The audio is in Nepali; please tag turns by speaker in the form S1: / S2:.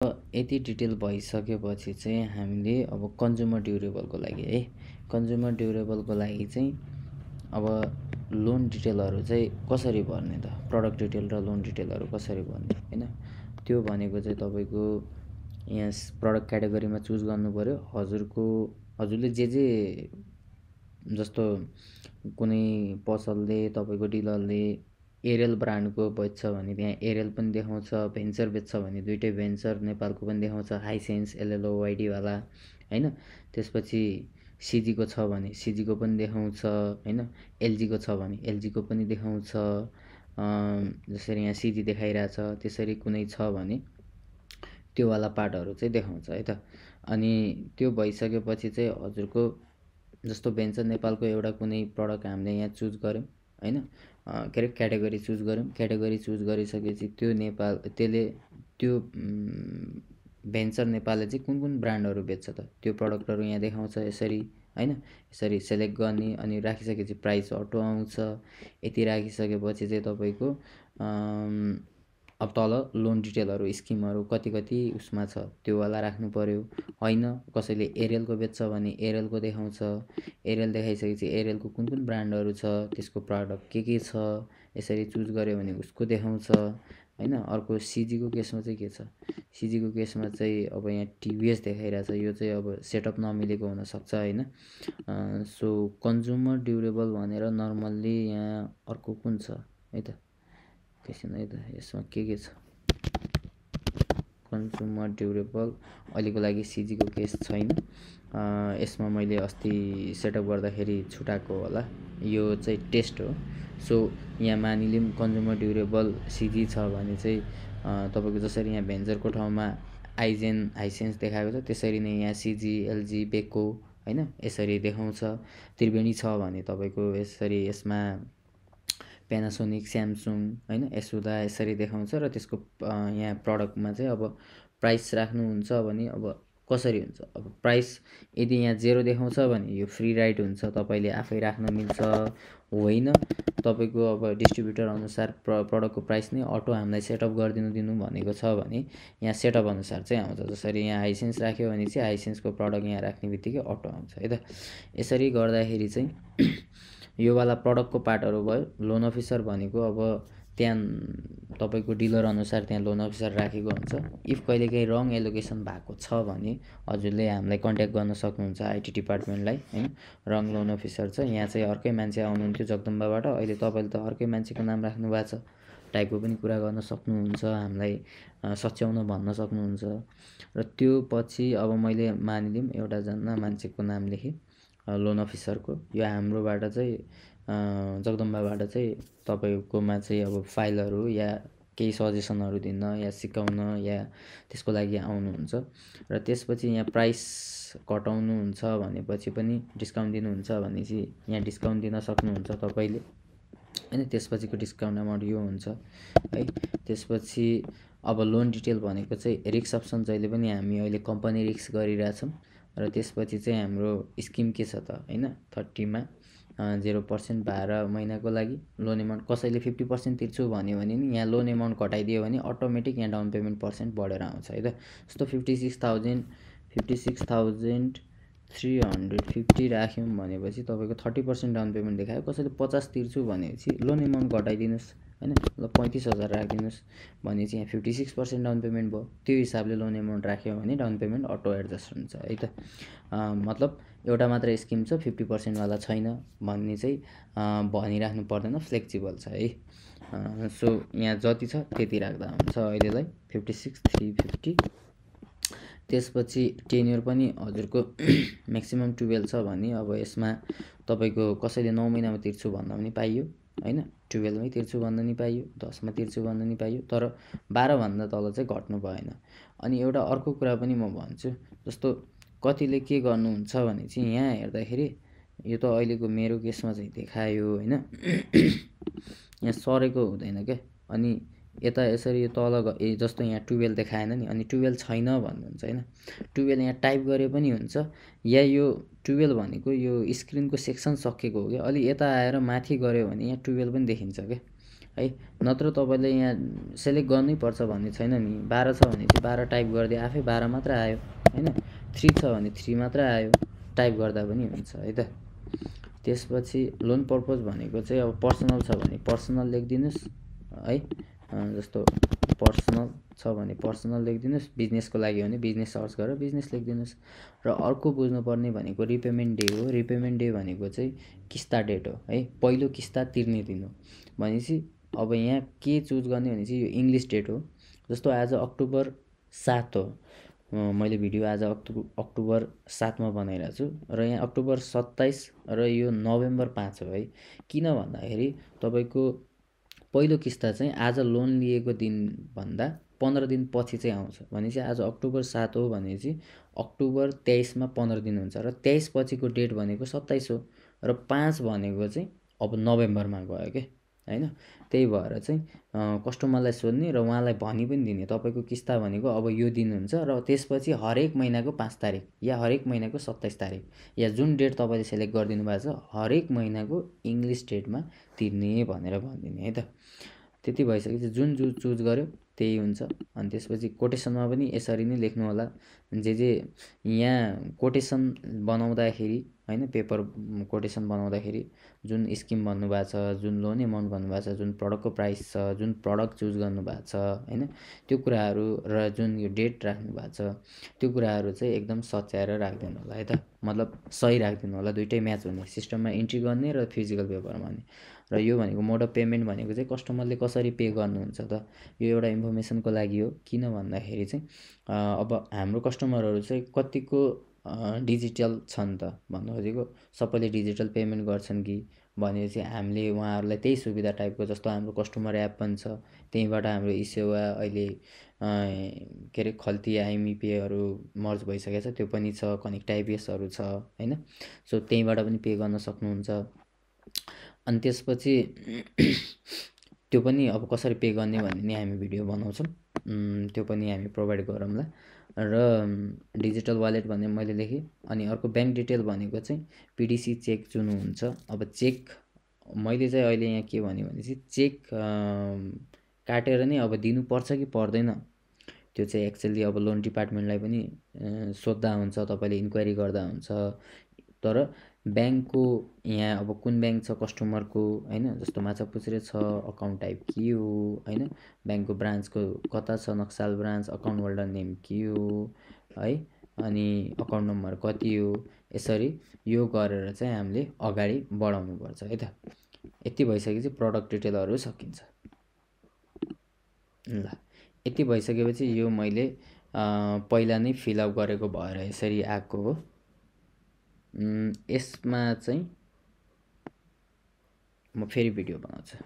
S1: यति डिटेल भइसकेपछि चाहिँ हामीले अब कन्ज्युमर ड्युरेबलको लागि है, कन्ज्युमर ड्युरेबलको लागि चाहिँ अब लोन डिटेलहरू चाहिँ कसरी भर्ने त, प्रडक्ट डिटेल र लोन डिटेलहरू कसरी भर्ने होइन, त्यो भनेको चाहिँ तपाईँको यहाँ प्रडक्ट क्याटेगोरीमा चुज गर्नु पऱ्यो। हजुरले जे जस्तो कुनै पसलले तपाईँको डिलरले एरियल ब्रान्डको बेच्छ भने त्यहाँ एरियल पनि देखाउँछ, भेन्चर बेच्छ भने दुइटै भेन्चर नेपालको पनि देखाउँछ, हाइसेन्स एलएलओ वाइडीवाला होइन। त्यसपछि सिजीको छ भने सिजीको पनि देखाउँछ होइन, एलजीको छ भने एलजीको पनि देखाउँछ। जसरी यहाँ सिजी देखाइरहेछ त्यसरी कुनै छ भने त्योवाला पार्टहरू चाहिँ देखाउँछ है त। अनि त्यो भइसकेपछि चाहिँ हजुरको जस्तो भेन्चर नेपालको एउटा कुनै प्रडक्ट हामीले यहाँ चुज गऱ्यौँ होइन, के अरे क्याटेगोरी चुज गऱ्यौँ। क्याटेगोरी चुज गरिसकेपछि त्यो भेन्चर नेपालले चाहिँ कुन कुन ब्रान्डहरू बेच्छ त त्यो प्रडक्टहरू यहाँ देखाउँछ यसरी होइन। यसरी सेलेक्ट गर्ने अनि राखिसकेपछि प्राइस अटो आउँछ। यति राखिसकेपछि चाहिँ तपाईँको अब तल लोन डिटेलहरू स्किमहरू कति उसमा छ त्योवाला राख्नु पऱ्यो होइन। कसैले एरियलको बेच्छ भने एरियलको देखाउँछ, एरियल देखाइसकेपछि एरियलको कुन कुन ब्रान्डहरू छ त्यसको प्रडक्ट के छ यसरी चुज गऱ्यो भने उसको देखाउँछ होइन। अर्को सिजीको केसमा चाहिँ के छ, सिजीको केसमा चाहिँ अब यहाँ टिभिएस देखाइरहेछ, यो चाहिँ अब सेटअप नमिलेको हुनसक्छ होइन। सो कन्ज्युमर ड्युरेबल भनेर नर्मल्ली यहाँ अर्को कुन छ है त, एकैछिन है त, यसमा के छ कन्ज्युमर ड्युरेबल अहिलेको लागि सिजीको केस छैन। यसमा मैले अस्ति सेटअप गर्दाखेरि छुटाएको होला, यो चाहिँ टेस्ट हो। सो यहाँ मानिलिउँ कन्ज्युमर ड्युरेबल सिजी छ भने चाहिँ तपाईँको जसरी यहाँ भेन्चरको ठाउँमा हाइसेन्स देखाएको छ त्यसरी नै यहाँ सिजी एलजी बेको होइन यसरी देखाउँछ। त्रिवेणी छ भने तपाईँको यसरी यसमा प्यानासोनिक स्यामसुङ होइन यसुदा यसरी देखाउँछ। र त्यसको यहाँ प्रडक्टमा चाहिँ अब प्राइस राख्नुहुन्छ भने अब कसरी हुन्छ, अब प्राइस यदि यहाँ 0 देखाउँछ भने यो फ्री राइड हुन्छ, तपाईँले आफै राख्न मिल्छ होइन। तपाईँको अब डिस्ट्रिब्युटर अनुसार प्रडक्टको प्राइस नै अटो हामीलाई सेटअप गरिदिनु भनेको छ भने यहाँ सेटअप अनुसार चाहिँ आउँछ। जसरी यहाँ हाइसेन्स राख्यो भने चाहिँ हाइसेन्सको प्रडक्ट यहाँ राख्ने बित्तिकै अटो आउँछ है त। यसरी गर्दाखेरि चाहिँ योवाला प्रडक्टको पार्टहरू भयो। लोन अफिसर भनेको अब त्यहाँ तपाईँको डिलर अनुसार त्यहाँ लोन अफिसर राखेको हुन्छ। इफ कहिलेकाहीँ रङ एलोकेसन भएको छ भने हजुरले हामीलाई कन्ट्याक्ट गर्न सक्नुहुन्छ आइटी डिपार्टमेन्टलाई होइन। रङ लोन अफिसर छ, यहाँ चाहिँ अर्कै मान्छे आउनुहुन्थ्यो जगदम्बाबाट, अहिले तपाईँले त अर्कै मान्छेको नाम राख्नु भएको छ टाइपको पनि कुरा गर्न सक्नुहुन्छ, हामीलाई सच्याउन भन्न सक्नुहुन्छ। र त्यो पछि अब मैले मानिलिउँ एउटाजना मान्छेको नाम लेखेँ लोन अफिसरको, यो हाम्रोबाट चाहिँ जगदम्बाबाट चाहिँ तपाईँकोमा चाहिँ अब फाइलहरू या केही सजेसनहरू दिन या सिकाउन या त्यसको लागि आउनुहुन्छ। र त्यसपछि यहाँ प्राइस घटाउनुहुन्छ भनेपछि पनि डिस्काउन्ट दिनुहुन्छ भने चाहिँ यहाँ डिस्काउन्ट दिन सक्नुहुन्छ तपाईँले होइन। त्यसपछिको डिस्काउन्ट अमाउन्ट यो हुन्छ है। त्यसपछि अब लोन डिटेल भनेको चाहिँ रिस्क अप्सन जहिले पनि हामी अहिले कम्पनी रिस्क गरिरहेछौँ। र त्यसपछि चाहिँ हाम्रो स्किम के छ त होइन, 30मा 0% 12 महिनाको लागि लोन एमाउन्ट। कसैले 50% तिर्छु भन्यो भने नि यहाँ लोन एमाउन्ट घटाइदियो भने अटोमेटिक यहाँ डाउन पेमेन्ट पर्सेन्ट बढेर आउँछ है त। जस्तो 56,350 राख्यौँ भनेपछि तपाईँको 30% डाउन पेमेन्ट देखायो। कसैले 50 तिर्छु भनेपछि लोन एमाउन्ट घटाइदिनुहोस् होइन, ल 35,000 राखिदिनुहोस् भनेपछि यहाँ 56% डाउन पेमेन्ट भयो। त्यो हिसाबले लोन एमाउन्ट राख्यो भने डाउन पेमेन्ट अटो एडजस्ट हुन्छ है त। मतलब एउटा मात्र स्किम छ 50% वाला छैन भन्ने चाहिँ भनिराख्नु पर्दैन, फ्लेक्सिबल छ है। सो यहाँ जति छ त्यति राख्दा हुन्छ अहिलेलाई 56,350। त्यसपछि टेन्युर पनि हजुरको म्याक्सिमम् 12 छ भने अब यसमा तपाईँको कसैले 9 महिनामा तिर्छु भन्दा पनि पाइयो होइन, 12मै तिर्छु भन्दा नि पाइयो, 10मा तिर्छु भन्दा नि पाइयो, तर 12 भन्दा तल चाहिँ घट्नु भएन। अनि एउटा अर्को कुरा पनि म भन्छु, जस्तो कतिले के गर्नुहुन्छ भने चाहिँ यहाँ हेर्दाखेरि यो त अहिलेको मेरो केसमा चाहिँ देखायो होइन, यहाँ सरेको हुँदैन क्या। अनि यता यसरी यो तल जस्तो यहाँ 12 देखाएन नि, अनि 12 छैन भन्नुहुन्छ होइन। 12 यहाँ टाइप गरे पनि हुन्छ, या यो 12 भनेको यो स्क्रिनको सेक्सन सकिएको हो क्या, अलि यता आएर माथि गऱ्यो भने यहाँ 12 पनि देखिन्छ क्या। है। नत्र तपाईँले यहाँ सेलेक्ट गर्नै पर्छ भन्ने छैन नि। 12 छ भने चाहिँ 12 टाइप गरिदियो, आफै 12 मात्र आयो होइन। 3 छ भने 3 मात्र आयो, टाइप गर्दा पनि हुन्छ है त। त्यसपछि लोन पर्पज भनेको चाहिँ अब पर्सनल छ भने पर्सनल लेखिदिनुहोस् है। जस्तो पर्सनल छ भने पर्सनल लेखिदिनुहोस्, बिजनेसको लागि हो भने बिजनेस सर्च गरेर बिजनेस लेखिदिनुहोस्। र अर्को बुझ्नुपर्ने भनेको रिपेमेन्ट डे हो। रिपेमेन्ट डे भनेको चाहिँ किस्ता डेट हो है, पहिलो किस्ता तिर्ने दिन हो। भनेपछि अब यहाँ के चुज गर्ने भने चाहिँ यो इङ्ग्लिस डेट हो। जस्तो आज अक्टोबर 7 हो, मैले भिडियो आज अक्टोबर 7 मा बनाइरहेको छु र यहाँ अक्टोबर 27 र यो नोभेम्बर 5 हो है। किन भन्दाखेरि तपाईँको पहिलो किस्ता चाहिँ आज लोन लिएको दिनभन्दा 15 दिन पछि चाहिँ आउँछ। भनेपछि आज अक्टोबर 7 हो भने चाहिँ अक्टोबर 23 मा 15 दिन हुन्छ र 23 पछिको डेट भनेको 27 हो र 5 भनेको चाहिँ अब नोभेम्बरमा गयो के होइन। त्यही भएर चाहिँ कस्टमरलाई सोध्ने र उहाँलाई भनि पनि दिने तपाईँको किस्ता भनेको अब यो दिन हुन्छ र त्यसपछि हरेक महिनाको 5 तारिक या हरेक महिनाको 27 तारिक या जुन डेट तपाईँले सेलेक्ट गरिदिनु भएको छ हरेक महिनाको इङ्ग्लिस डेटमा तिर्ने भनेर भनिदिने है त। त्यति भइसकेपछि जुन चुज गर्यो त्यही हुन्छ। अनि त्यसपछि कोटेसनमा पनि यसरी नै लेख्नु होला। जे यहाँ कोटेसन बनाउँदाखेरि होइन, पेपर कोटेसन बनाउँदाखेरि जुन स्किम भन्नुभएको छ, जुन लोन एमाउन्ट भन्नुभएको छ, जुन प्रडक्टको प्राइस छ, जुन प्रडक्ट चुज गर्नुभएको छ होइन, त्यो कुराहरू र जुन यो डेट राख्नु भएको छ त्यो कुराहरू चाहिँ एकदम सच्याएर राखिदिनु होला है त। मतलब सही राखिदिनु होला, दुइटै म्याच हुने सिस्टममा इन्ट्री गर्ने र फिजिकल पेपरमा हुने। र यो भनेको मोड अफ पेमेन्ट भनेको चाहिँ कस्टमरले कसरी पे गर्नुहुन्छ त, यो एउटा इन्फर्मेसनको लागि हो। किन भन्दाखेरि चाहिँ अब हाम्रो कस्टमरहरू चाहिँ कतिको डिजिटल छन् त भन्नु खोजेको, सबैले डिजिटल पेमेन्ट गर्छन् कि भनेपछि हामीले उहाँहरूलाई त्यही सुविधा टाइपको, जस्तो हाम्रो कस्टमर एप पनि छ, त्यहीँबाट हाम्रो ई-सेवा अहिले के अरे खल्ती आइएमइपेहरू मर्ज भइसकेको छ, त्यो पनि छ, कनेक्ट आइपिएसहरू छ होइन। सो त्यहीँबाट पनि पे गर्न सक्नुहुन्छ। अनि त्यसपछि त्यो पनि अब कसरी पे गर्ने भन्ने नि हामी भिडियो बनाउँछौँ, त्यो पनि हामी प्रोभाइड गरौँला। र डिजिटल वालेट भन्ने मैले लेखेँ। अनि अर्को ब्याङ्क डिटेल भनेको चाहिँ पिडिसी चेक जुन हुन्छ। अब चेक मैले चाहिँ अहिले यहाँ के भने चाहिँ चेक काटेर नै अब दिनुपर्छ कि पर्दैन त्यो चाहिँ एक्चुअली अब लोन डिपार्टमेन्टलाई पनि सोद्धा हुन्छ, तपाईँले इन्क्वायरी गर्दा हुन्छ। तर ब्याङ्कको यहाँ अब कुन ब्याङ्क छ कस्टमरको होइन, जस्तो माछापुच्छ्रे छ, अकाउन्ट टाइप के हो होइन, ब्याङ्कको ब्रान्चको कता छ, Naxal branch, account holder name के हो है, अनि अकाउन्ट नम्बर कति हो, यसरी यो गरेर चाहिँ हामीले अगाडि बढाउनुपर्छ है त। यति भइसकेपछि प्रडक्ट डिटेलहरू सकिन्छ। ल यति भइसकेपछि यो मैले पहिला नै फिलअप गरेको भएर यसरी आएको हो। यसमा चाहिँ म फेरि भिडियो बनाउँछु।